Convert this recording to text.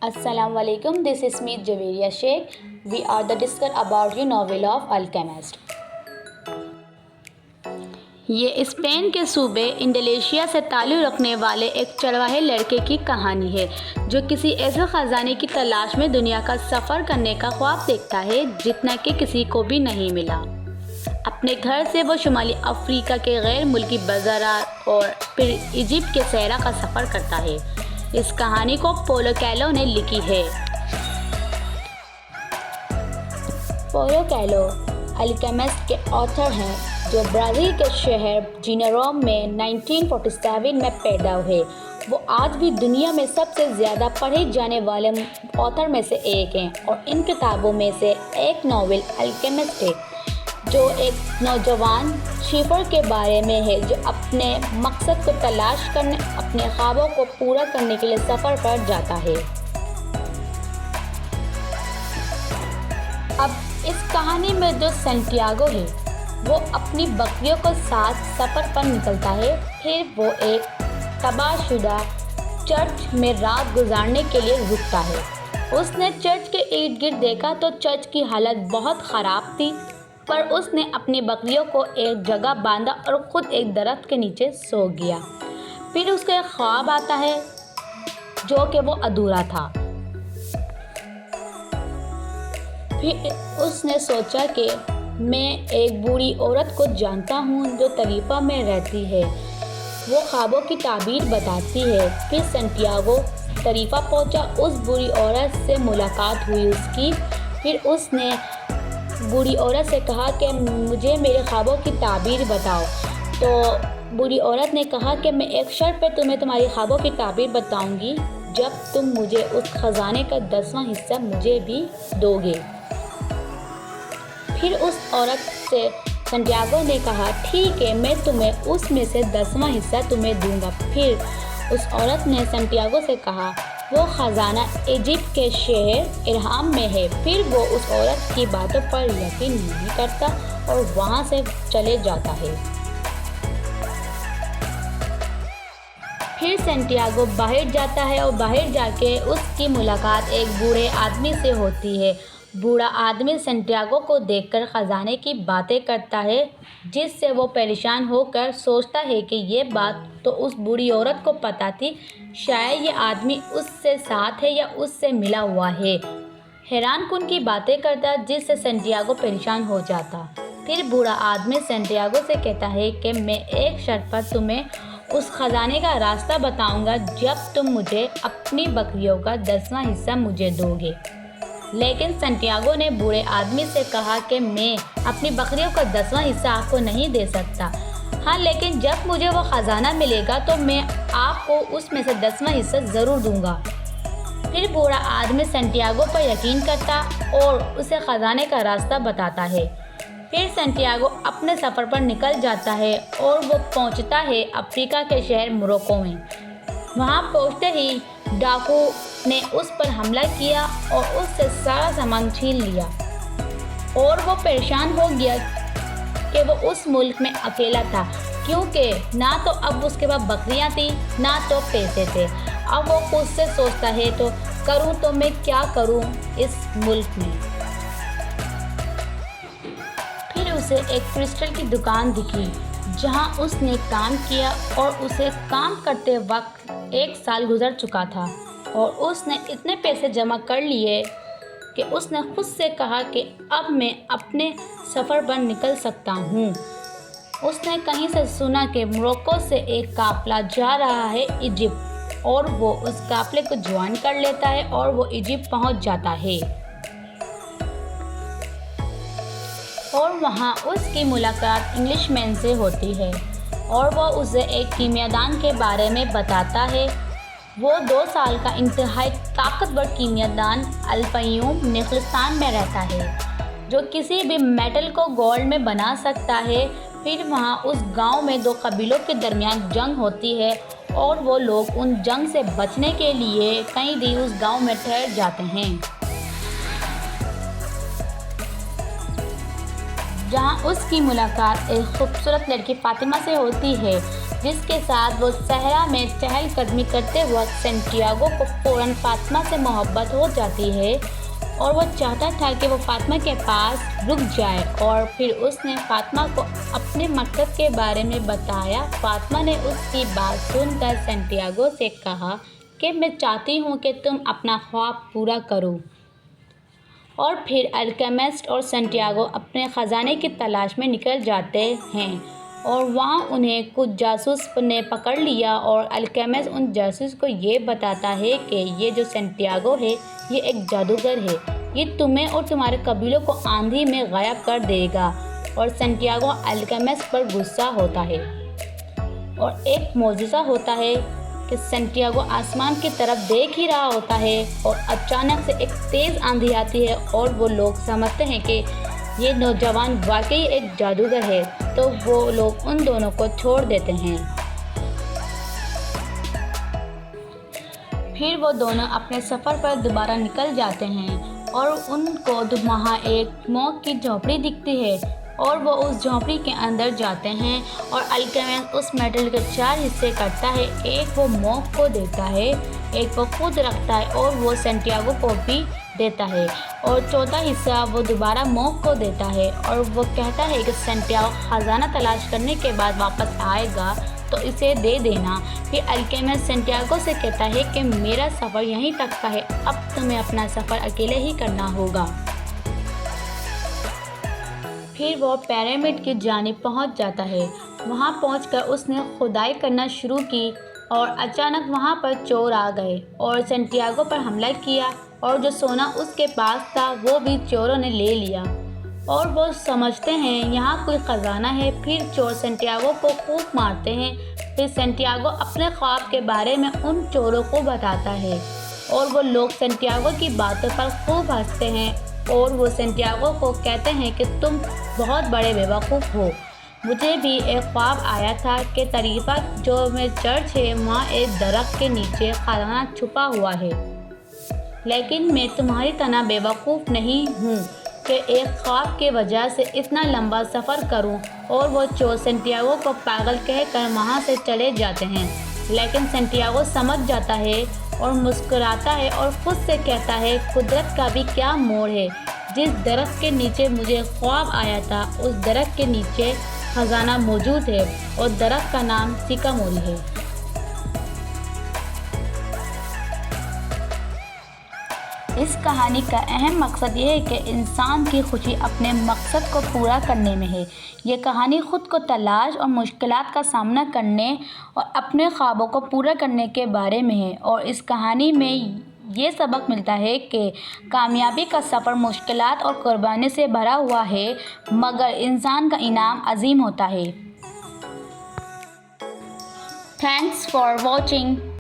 Assalamu alaikum. This is me Javeria Sheikh. We are the discuss about you novel of Alchemist. یہ Spain کے صوبے Indonesia سے تعلق رکھنے والے ایک چرواہے لڑکے کی کہانی ہے جو کسی ایسے خزانے کی تلاش میں دنیا کا سفر کرنے کا خواب دیکھتا ہے جتنا کہ کسی کو بھی نہیں ملا۔ اپنے گھر سے وہ شمالی افریقہ کے غیر ملکی بازارات اور پھر ایجپٹ کے صحرا کا سفر کرتا ہے۔ اس کہانی کو پولو کویلو نے لکھی ہے۔ پولو کویلو الکیمسٹ کے آتھر ہیں جو برازیل کے شہر جینیرو میں 1947 میں پیدا ہوئے۔ وہ آج بھی دنیا میں سب سے زیادہ پڑھے جانے والے آتھر میں سے ایک ہیں اور ان کتابوں میں سے ایک ناول الکیمسٹ ہے جو ایک نوجوان شیفر کے بارے میں ہے جو اپنے مقصد کو تلاش کرنے اپنے خوابوں کو پورا کرنے کے لیے سفر پر جاتا ہے۔ اب اس کہانی میں جو سینٹیاگو ہے وہ اپنی بکریوں کو ساتھ سفر پر نکلتا ہے۔ پھر وہ ایک تباہ شدہ چرچ میں رات گزارنے کے لیے رکتا ہے۔ اس نے چرچ کے ارد گرد دیکھا تو چرچ کی حالت بہت خراب تھی، پر اس نے اپنی بکریوں کو ایک جگہ باندھا اور خود ایک درخت کے نیچے سو گیا۔ پھر اس کا ایک خواب آتا ہے جو کہ وہ ادھورا تھا۔ پھر اس نے سوچا کہ میں ایک بوڑھی عورت کو جانتا ہوں جو طریفہ میں رہتی ہے، وہ خوابوں کی تعبیر بتاتی ہے۔ پھر سینٹیاگو طریفہ پہنچا، اس بوڑھی عورت سے ملاقات ہوئی اس کی۔ پھر اس نے بوڑھی عورت سے کہا کہ مجھے میرے خوابوں کی تعبیر بتاؤ۔ تو بوڑھی عورت نے کہا کہ میں ایک شرط پہ تمہیں تمہاری خوابوں کی تعبیر بتاؤں گی، جب تم مجھے اس خزانے کا 10واں حصہ مجھے بھی دو گے۔ پھر اس عورت سے سینٹیاگو نے کہا ٹھیک ہے، میں تمہیں اس میں سے 10واں حصہ تمہیں دوں گا۔ پھر اس عورت نے سینٹیاگو سے کہا وہ خزانہ ایجپٹ کے شہر ارہام میں ہے۔ پھر وہ اس عورت کی باتوں پر یقین نہیں کرتا اور وہاں سے چلے جاتا ہے۔ پھر سینٹیاگو باہر جاتا ہے اور باہر جا کے اس کی ملاقات ایک بوڑھے آدمی سے ہوتی ہے۔ بوڑھا آدمی سینٹیاگو کو دیکھ کر خزانے کی باتیں کرتا ہے، جس سے وہ پریشان ہو کر سوچتا ہے کہ یہ بات تو اس بوڑھی عورت کو پتہ تھی، شاید یہ آدمی اس سے ساتھ ہے یا اس سے ملا ہوا ہے۔ حیران کن کی باتیں کرتا جس سے سینٹیاگو پریشان ہو جاتا۔ پھر بوڑھا آدمی سینٹیاگو سے کہتا ہے کہ میں ایک شرط پر تمہیں اس خزانے کا راستہ بتاؤں گا جب تم مجھے اپنی بکریوں کا 10واں حصہ مجھے دو گے۔ لیکن سینٹیاگو نے بوڑھے آدمی سے کہا کہ میں اپنی بکریوں کا 10واں حصہ آپ کو نہیں دے سکتا، ہاں لیکن جب مجھے وہ خزانہ ملے گا تو میں آپ کو اس میں سے 10واں حصہ ضرور دوں گا۔ پھر بوڑھا آدمی سینٹیاگو پر یقین کرتا اور اسے خزانے کا راستہ بتاتا ہے۔ پھر سینٹیاگو اپنے سفر پر نکل جاتا ہے اور وہ پہنچتا ہے افریقہ کے شہر موروکو میں۔ وہاں پہنچتے ہی ڈاکو نے اس پر حملہ کیا اور اس سے سارا سامان چھین لیا اور وہ پریشان ہو گیا کہ وہ اس ملک میں اکیلا تھا، کیونکہ نہ تو اب اس کے پاس بکریاں تھیں نہ تو پیسے تھے۔ اب وہ خود سے سوچتا ہے تو کروں تو میں کیا کروں اس ملک میں۔ پھر اسے ایک کرسٹل کی دکان دکھی جہاں اس نے کام کیا اور اسے کام کرتے وقت 1 سال گزر چکا تھا اور اس نے اتنے پیسے جمع کر لیے کہ اس نے خود سے کہا کہ اب میں اپنے سفر پر نکل سکتا ہوں۔ اس نے کہیں سے سنا کہ موروکو سے ایک قافلہ جا رہا ہے ایجپٹ، اور وہ اس قافلے کو جوائن کر لیتا ہے اور وہ ایجپٹ پہنچ جاتا ہے اور وہاں اس کی ملاقات انگلش مین سے ہوتی ہے اور وہ اسے ایک کیمیاءدان کے بارے میں بتاتا ہے۔ وہ 2 سال کا انتہائی طاقتور کیمیاءدان الفیوم نیخلستان میں رہتا ہے جو کسی بھی میٹل کو گولڈ میں بنا سکتا ہے۔ پھر وہاں اس گاؤں میں 2 قبیلوں کے درمیان جنگ ہوتی ہے اور وہ لوگ ان جنگ سے بچنے کے لیے کئی دن اس گاؤں میں ٹھہر جاتے ہیں، جہاں اس کی ملاقات ایک خوبصورت لڑکی فاطمہ سے ہوتی ہے۔ جس کے ساتھ وہ صحرا میں چہل قدمی کرتے وقت سینٹیاگو کو فوراً فاطمہ سے محبت ہو جاتی ہے اور وہ چاہتا تھا کہ وہ فاطمہ کے پاس رک جائے، اور پھر اس نے فاطمہ کو اپنے مقصد کے بارے میں بتایا۔ فاطمہ نے اس کی بات سن کر سینٹیاگو سے کہا کہ میں چاہتی ہوں کہ تم اپنا خواب پورا کرو۔ اور پھر الکیمسٹ اور سینٹیاگو اپنے خزانے کی تلاش میں نکل جاتے ہیں، اور وہاں انہیں کچھ جاسوس نے پکڑ لیا، اور الکیمسٹ ان جاسوس کو یہ بتاتا ہے کہ یہ جو سینٹیاگو ہے یہ ایک جادوگر ہے، یہ تمہیں اور تمہارے قبیلوں کو آندھی میں غائب کر دے گا۔ اور سینٹیاگو الکیمسٹ پر غصہ ہوتا ہے، اور ایک معجزہ ہوتا ہے کہ سینٹیاگو آسمان کی طرف دیکھ ہی رہا ہوتا ہے اور اچانک سے ایک تیز آندھی آتی ہے، اور وہ لوگ سمجھتے ہیں کہ یہ نوجوان واقعی ایک جادوگر ہے، تو وہ لوگ ان دونوں کو چھوڑ دیتے ہیں۔ پھر وہ دونوں اپنے سفر پر دوبارہ نکل جاتے ہیں، اور ان کو وہاں ایک موک کی جھونپڑی دکھتی ہے، اور وہ اس جھونپڑی کے اندر جاتے ہیں، اور الکیمسٹ اس میٹل کے 4 حصے کرتا ہے، ایک وہ موک کو دیتا ہے، ایک وہ خود رکھتا ہے اور وہ سینٹیاگو کو بھی دیتا ہے، اور چوتھا حصہ وہ دوبارہ موک کو دیتا ہے، اور وہ کہتا ہے کہ سینٹیاگو خزانہ تلاش کرنے کے بعد واپس آئے گا تو اسے دے دینا۔ پھر الکیمسٹ سینٹیاگو سے کہتا ہے کہ میرا سفر یہیں تک کا ہے، اب تمہیں اپنا سفر اکیلے ہی کرنا ہوگا۔ پھر وہ پیرامڈ کی جانب پہنچ جاتا ہے، وہاں پہنچ کر اس نے کھدائی کرنا شروع کی، اور اچانک وہاں پر چور آ گئے اور سینٹیاگو پر حملہ کیا، اور جو سونا اس کے پاس تھا وہ بھی چوروں نے لے لیا، اور وہ سمجھتے ہیں یہاں کوئی خزانہ ہے۔ پھر چور سینٹیاگو کو خوب مارتے ہیں۔ پھر سینٹیاگو اپنے خواب کے بارے میں ان چوروں کو بتاتا ہے، اور وہ لوگ سینٹیاگو کی باتوں پر خوب ہنستے ہیں، اور وہ سینٹیاگو کو کہتے ہیں کہ تم بہت بڑے بیوقوف ہو، مجھے بھی ایک خواب آیا تھا کہ طریفہ جو میں چرچ ہے وہاں ایک درخت کے نیچے خزانہ چھپا ہوا ہے، لیکن میں تمہاری طرح بیوقوف نہیں ہوں کہ ایک خواب کی وجہ سے اتنا لمبا سفر کروں۔ اور وہ چور سینٹیاگو کو پاگل کہہ کر وہاں سے چلے جاتے ہیں، لیکن سینٹیاگو سمجھ جاتا ہے اور مسکراتا ہے اور خود سے کہتا ہے قدرت کا بھی کیا موڑ ہے، جس درخت کے نیچے مجھے خواب آیا تھا اس درخت کے نیچے خزانہ موجود ہے، اور درخت کا نام سیکاموری ہے۔ اس کہانی کا اہم مقصد یہ ہے کہ انسان کی خوشی اپنے مقصد کو پورا کرنے میں ہے۔ یہ کہانی خود کو تلاش اور مشکلات کا سامنا کرنے اور اپنے خوابوں کو پورا کرنے کے بارے میں ہے، اور اس کہانی میں یہ سبق ملتا ہے کہ کامیابی کا سفر مشکلات اور قربانی سے بھرا ہوا ہے، مگر انسان کا انعام عظیم ہوتا ہے۔ Thanks for watching.